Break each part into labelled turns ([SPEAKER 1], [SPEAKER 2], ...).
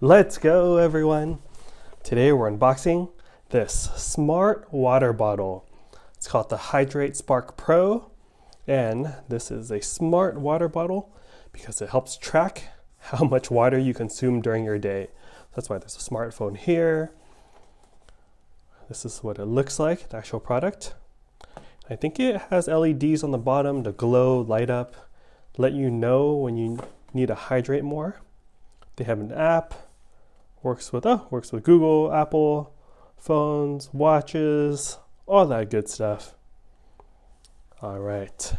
[SPEAKER 1] Let's go, everyone. Today we're unboxing this smart water bottle. It's called the Hidrate Spark Pro, and this is a smart water bottle because it helps track how much water you consume during your day. That's why there's a smartphone here. This is what it looks like, the actual product. I think it has LEDs on the bottom to glow, light up, let you know when you need to hydrate more. They have an app, works with Google, Apple, phones, watches, all that good stuff. All right,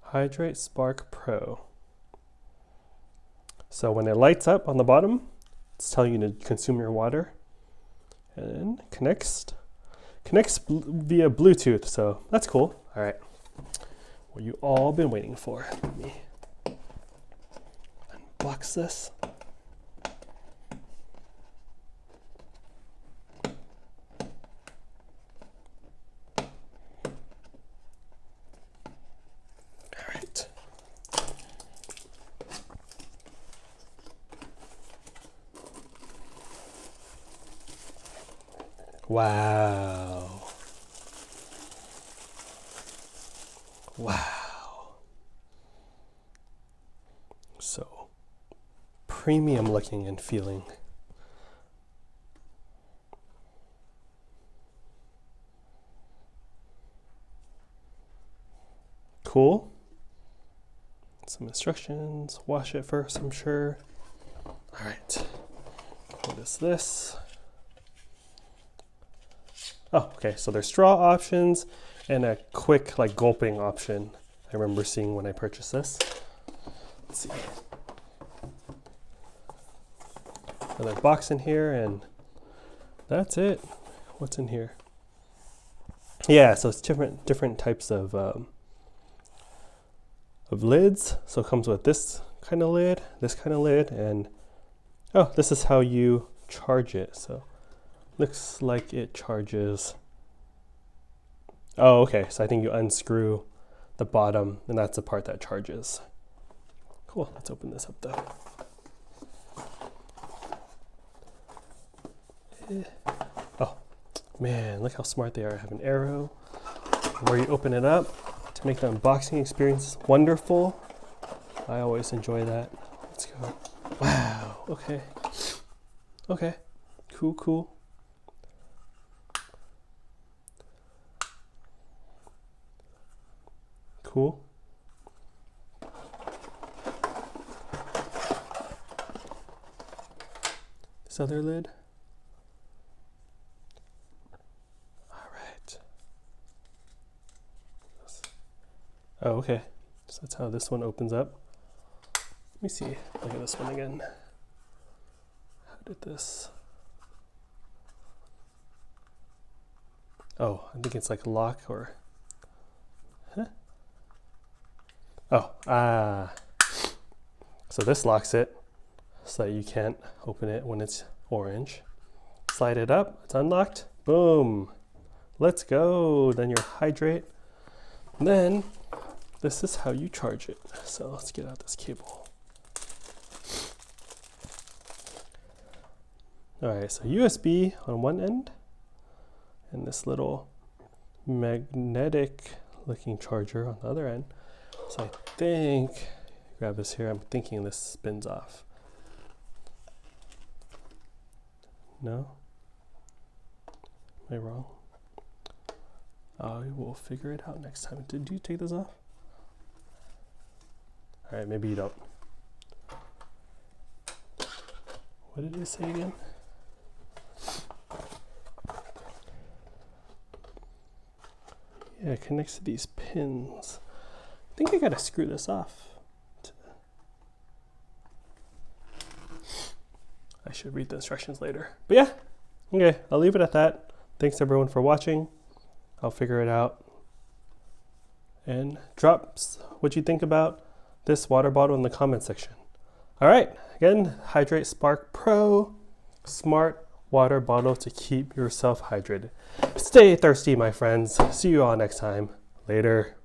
[SPEAKER 1] Hidrate Spark Pro. So when it lights up on the bottom, it's telling you to consume your water, and connects via Bluetooth, so that's cool. All right, what you all been waiting for. Let me unbox this. All right. Wow. Wow. So premium looking and feeling. Cool. Some instructions. Wash it first, I'm sure. All right. What is this? Oh, okay, so there's straw options and a quick gulping option. I remember seeing when I purchased this. Let's see. Another box in here, and that's it. What's in here? Yeah, so it's different types of lids. So it comes with this kind of lid, and oh, this is how you charge it. So looks like it charges. Oh, okay. So I think you unscrew the bottom, and that's the part that charges. Cool. Let's open this up though. Oh, man, look how smart they are. I have an arrow where you open it up to make the unboxing experience wonderful. I always enjoy that. Let's go. Wow. Okay. Okay. Cool. Cool. This other lid. All right. Oh, okay. So that's how this one opens up. Let me see. Look at this one again. How did this? Oh, I think it's like a lock or. Huh? Oh, so this locks it so that you can't open it when it's orange. Slide it up, it's unlocked, boom. Let's go, then your hydrate. And then this is how you charge it. So let's get out this cable. All right, so USB on one end and this little magnetic looking charger on the other end. So I think, grab this here, I'm thinking this spins off. No? Am I wrong? I will figure it out next time. Did you take this off? All right, maybe you don't. What did it say again? Yeah, it connects to these pins. I think I gotta screw this off. I should read the instructions later. But yeah, okay, I'll leave it at that. Thanks everyone for watching. I'll figure it out. And drop what you think about this water bottle in the comment section. All right, again, Hidrate Spark Pro, smart water bottle to keep yourself hydrated. Stay thirsty, my friends. See you all next time. Later.